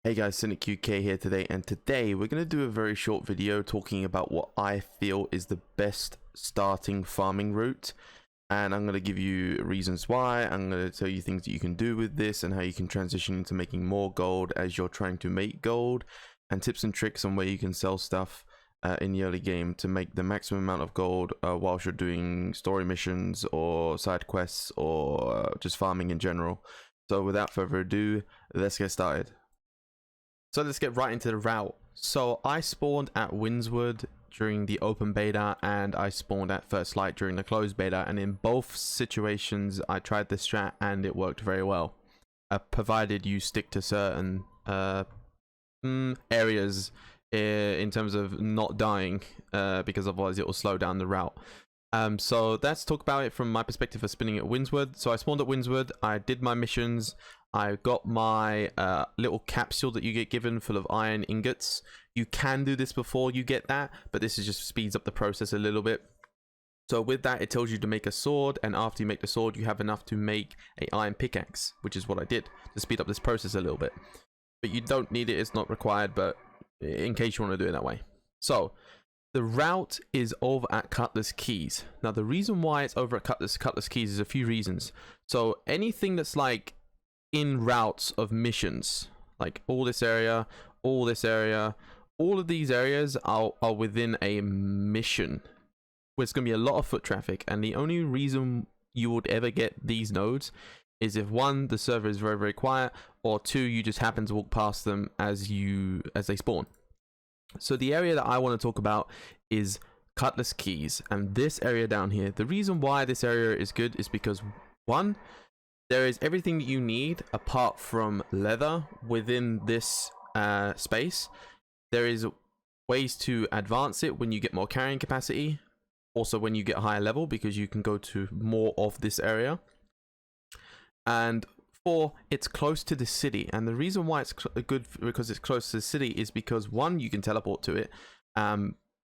Hey guys, Cynic UK here today, and today we're going to do a very short video talking about what I feel is the best starting farming route, and I'm going to give you reasons why. I'm going to tell you things that you can do with this and how you can transition into making more gold as you're trying to make gold, and tips and tricks on where you can sell stuff in the early game to make the maximum amount of gold whilst you're doing story missions or side quests or just farming in general. So without further ado, let's get started. So let's get right into the route. So I spawned at Windswood during the open beta, and I spawned at First Light during the closed beta, and in both situations I tried this strat and it worked very well, provided you stick to certain areas in terms of not dying, because otherwise it will slow down the route. So let's talk about it from my perspective of spinning at Windswood. So I spawned at Windswood, I did my missions, I got my little capsule that you get given full of iron ingots. You can do this before you get that, but this is just speeds up the process a little bit. So with that, it tells you to make a sword, and after you make the sword, you have enough to make an iron pickaxe, which is what I did to speed up this process a little bit. But you don't need it, it's not required, but in case you want to do it that way. So the route is over at Cutlass Keys. Now the reason why it's over at Cutlass Keys is a few reasons. So anything that's like in routes of missions, like all this area, all of these areas are within a mission where it's going to be a lot of foot traffic, and the only reason you would ever get these nodes is if one, the server is very, very quiet, or two, you just happen to walk past them as they spawn. So the area that I want to talk about is Cutlass Keys, and this area down here. The reason why this area is good is because, one, there is everything that you need apart from leather within this space. There is ways to advance it when you get more carrying capacity, also when you get higher level, because you can go to more of this area. And four, it's close to the city, and the reason why it's good because it's close to the city is because, one, you can teleport to it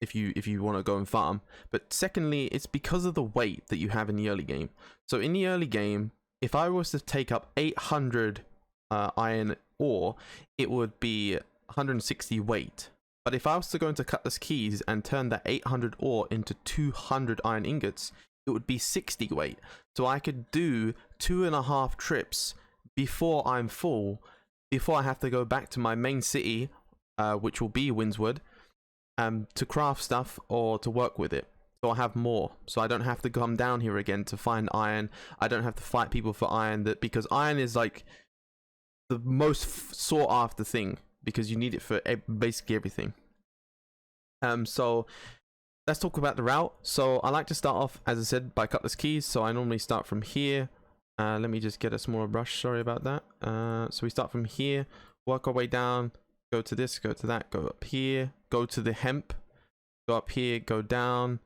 if you want to go and farm, but secondly, it's because of the weight that you have in the early game. So in the early game, if I was to take up 800 iron ore, it would be 160 weight. But if I was to go into Cutlass Keys and turn that 800 ore into 200 iron ingots, it would be 60 weight. So I could do 2.5 trips before I'm full, before I have to go back to my main city, which will be Windswood, to craft stuff or to work with it. So I have more, so I don't have to come down here again to find iron. I don't have to fight people for iron, because iron is like the most sought after thing, because you need it for basically everything. So let's talk about the route. So I like to start off, as I said, by Cutlass Keys. So I normally start from here. Let me just get a smaller brush, sorry about that. So we start from here, work our way down, go to this, go to that, go up here, go to the hemp, go up here, go down,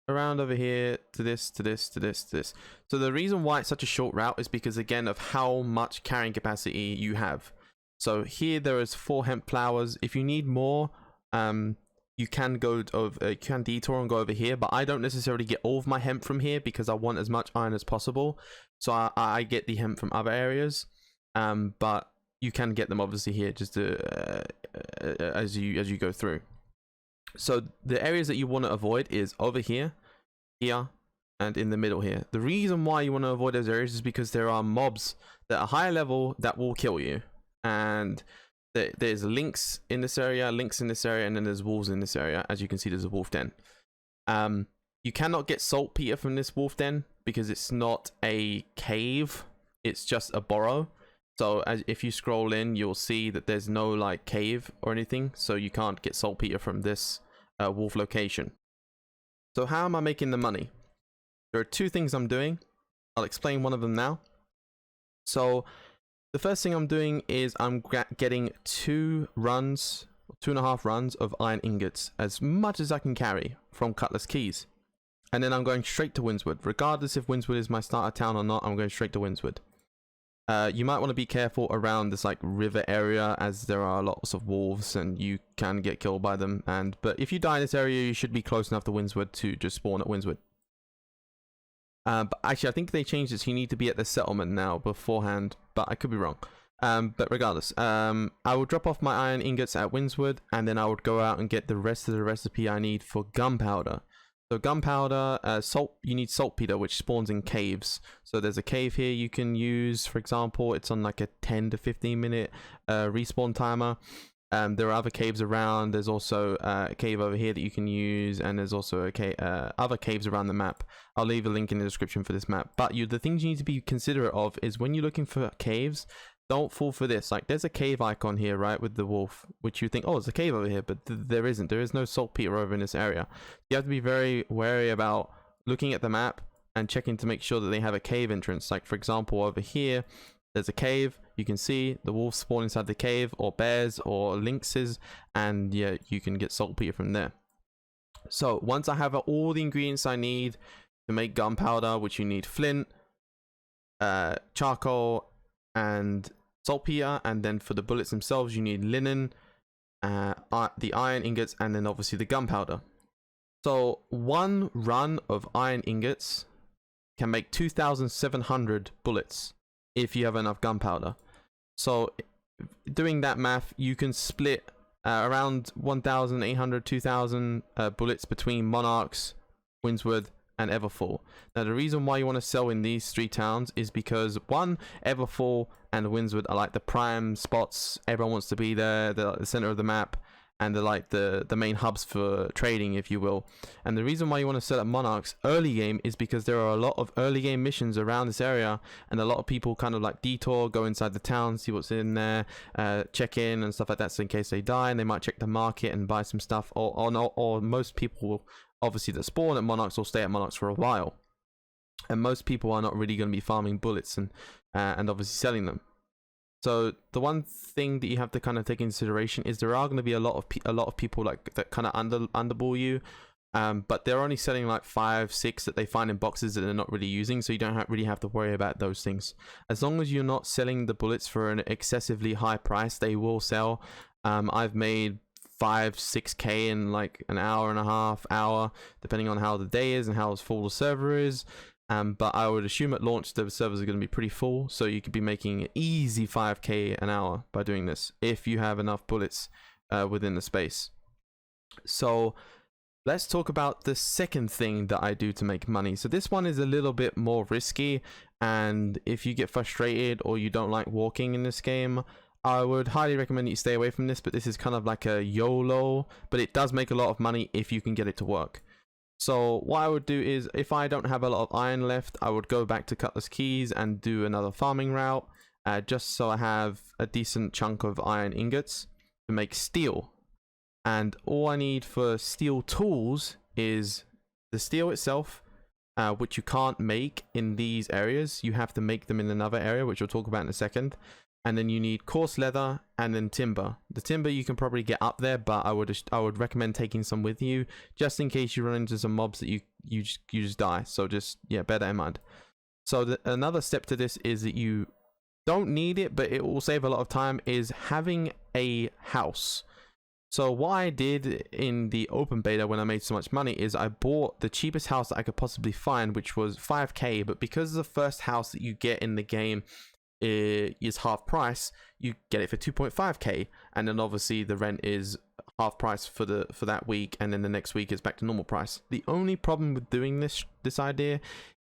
around over here, to this, to this, to this, to this. So the reason why it's such a short route is because, again, of how much carrying capacity you have. So here there is 4 hemp flowers. If you need more, you can go over, you can detour and go over here, but I don't necessarily get all of my hemp from here because I want as much iron as possible. So I get the hemp from other areas, but you can get them obviously here just as you go through. So the areas that you want to avoid is over here, here, and in the middle here. The reason why you want to avoid those areas is because there are mobs that are higher level that will kill you, and there's links in this area, and then there's wolves in this area. As you can see, there's a wolf den. You cannot get saltpeter from this wolf den because it's not a cave, it's just a burrow. So if you scroll in, you'll see that there's no like cave or anything, so you can't get saltpeter from this wolf location. So how am I making the money? There are 2 things I'm doing. I'll explain one of them now. So the first thing I'm doing is I'm getting 2.5 runs of iron ingots, as much as I can carry from Cutlass Keys. And then I'm going straight to Windswood. Regardless if Windswood is my starter town or not, I'm going straight to Windswood. You might want to be careful around this like river area, as there are lots of wolves and you can get killed by them. But if you die in this area, you should be close enough to Windswood to just spawn at Windswood. But actually, I think they changed it, so you need to be at the settlement now beforehand, but I could be wrong. But regardless, I will drop off my iron ingots at Windswood, and then I would go out and get the rest of the recipe I need for gunpowder. So gunpowder, salt. You need saltpeter, which spawns in caves. So there's a cave here you can use. For example, it's on like a 10 to 15 minute respawn timer. There are other caves around. There's also a cave over here that you can use, and there's also other caves around the map. I'll leave a link in the description for this map. But the things you need to be considerate of is when you're looking for caves, don't fall for this. Like, there's a cave icon here, right, with the wolf, which you think, oh, there's a cave over here, but there isn't. There is no saltpeter over in this area. You have to be very wary about looking at the map and checking to make sure that they have a cave entrance. Like, for example, over here, there's a cave. You can see the wolves spawn inside the cave, or bears or lynxes, and yeah, you can get saltpeter from there. So once I have all the ingredients I need to make gunpowder, which you need flint, charcoal, and saltpeter, and then for the bullets themselves you need linen, the iron ingots, and then obviously the gunpowder. So one run of iron ingots can make 2,700 bullets if you have enough gunpowder. So doing that math, you can split around 1,800, 2,000 bullets between Monarchs, Windswood, and Everfall. Now the reason why you want to sell in these three towns is because, one, Everfall and Windswood are like the prime spots. Everyone wants to be there. They're the center of the map, and they're like the main hubs for trading, if you will. And the reason why you want to sell at Monarchs early game is because there are a lot of early game missions around this area, and a lot of people kind of like detour, go inside the town, see what's in there, check in and stuff like that, so in case they die, and they might check the market and buy some stuff. Or most people will, obviously, that spawn at Monarchs will stay at Monarchs for a while, and most people are not really going to be farming bullets and obviously selling them. So the one thing that you have to kind of take into consideration is there are going to be a lot of people like that kind of underball you, but they're only selling like 5, 6 that they find in boxes that they're not really using, so you don't really have to worry about those things. As long as you're not selling the bullets for an excessively high price, they will sell. I've made 5-6k in like an hour and a half, depending on how the day is and how full the server is. But I would assume at launch the servers are going to be pretty full, so you could be making easy 5k an hour by doing this if you have enough bullets within the space. So let's talk about the second thing that I do to make money. So this one is a little bit more risky, and if you get frustrated or you don't like walking in this game, I would highly recommend that you stay away from this. But this is kind of like a YOLO, but it does make a lot of money if you can get it to work. So what I would do is, if I don't have a lot of iron left, I would go back to Cutlass Keys and do another farming route, just so I have a decent chunk of iron ingots to make steel. And all I need for steel tools is the steel itself, which you can't make in these areas. You have to make them in another area, which we'll talk about in a second. And then you need coarse leather and then timber. The timber you can probably get up there, but I would recommend taking some with you just in case you run into some mobs that you just die. So just, yeah, bear that in mind. So another step to this is that you don't need it, but it will save a lot of time, is having a house. So what I did in the open beta when I made so much money is I bought the cheapest house that I could possibly find, which was 5k, but because the first house that you get in the game is half price, you get it for 2.5k, and then obviously the rent is half price for that week, and then the next week is back to normal price. The only problem with doing this idea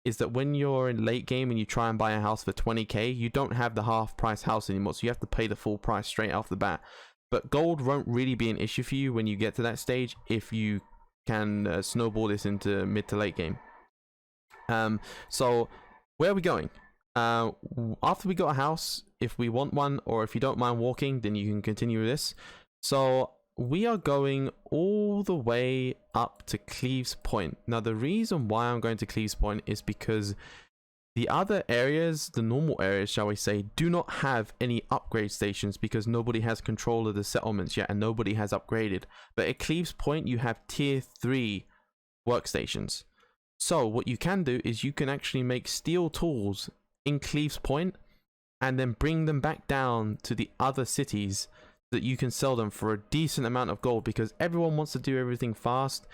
is that when you're in late game and you try and buy a house for 20k, you don't have the half price house anymore, so you have to pay the full price straight off the bat. But gold won't really be an issue for you when you get to that stage if you can snowball this into mid to late game. So where are we going? After we got a house, if we want one, or if you don't mind walking, then you can continue with this. So we are going all the way up to Cleves Point. Now the reason why I'm going to Cleves Point is because the other areas, the normal areas shall we say, do not have any upgrade stations because nobody has control of the settlements yet and nobody has upgraded. But at Cleves Point you have tier 3 workstations. So what you can do is you can actually make steel tools in Cleves Point and then bring them back down to the other cities so that you can sell them for a decent amount of gold, because everyone wants to do everything fast.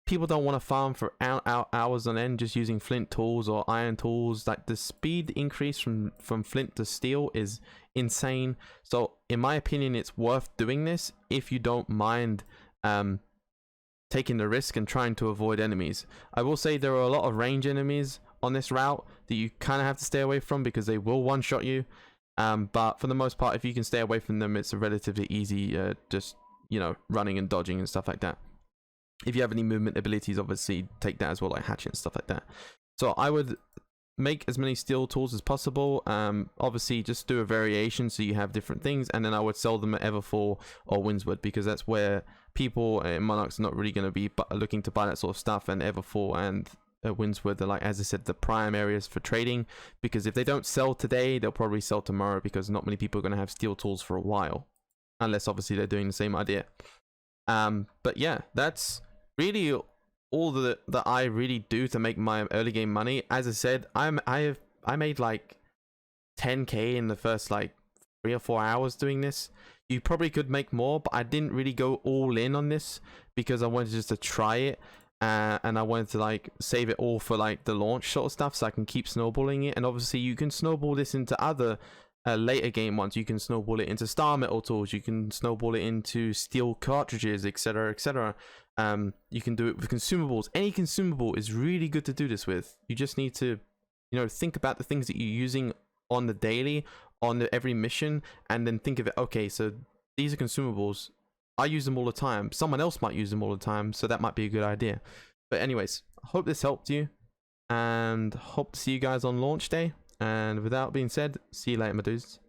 people don't want to farm for hours on end just using flint tools or iron tools. Like the speed increase from flint to steel is insane. So in my opinion, it's worth doing this if you don't mind taking the risk and trying to avoid enemies. I will say there are a lot of range enemies on this route that you kind of have to stay away from because they will one-shot you. But for the most part, if you can stay away from them, it's a relatively easy just, you know, running and dodging and stuff like that. If you have any movement abilities, obviously take that as well, like hatchet and stuff like that. So I would make as many steel tools as possible. Obviously just do a variation so you have different things, and then I would sell them at Everfall or Windswood, because that's where people in Monarchs are not really going to be looking to buy that sort of stuff, and Everfall and Windswood are, like, as I said, the prime areas for trading, because if they don't sell today, they'll probably sell tomorrow, because not many people are going to have steel tools for a while, unless obviously they're doing the same idea. But yeah, that's really all that I really do to make my early game money. As I said, I made like 10k in the first like 3 or 4 hours doing this. You probably could make more, but I didn't really go all in on this because I wanted just to try it, and I wanted to like save it all for like the launch sort of stuff, so I can keep snowballing it. And obviously you can snowball this into other later game ones. You can snowball it into star metal tools, you can snowball it into steel cartridges, etc, etc. You can do it with consumables. Any consumable is really good to do this with. You just need to, you know, think about the things that you're using on the daily, on every mission, and then think of it, okay, so these are consumables, I use them all the time, someone else might use them all the time, so that might be a good idea. But anyways, I hope this helped you, and hope to see you guys on launch day. And without being said, see you later, my dudes.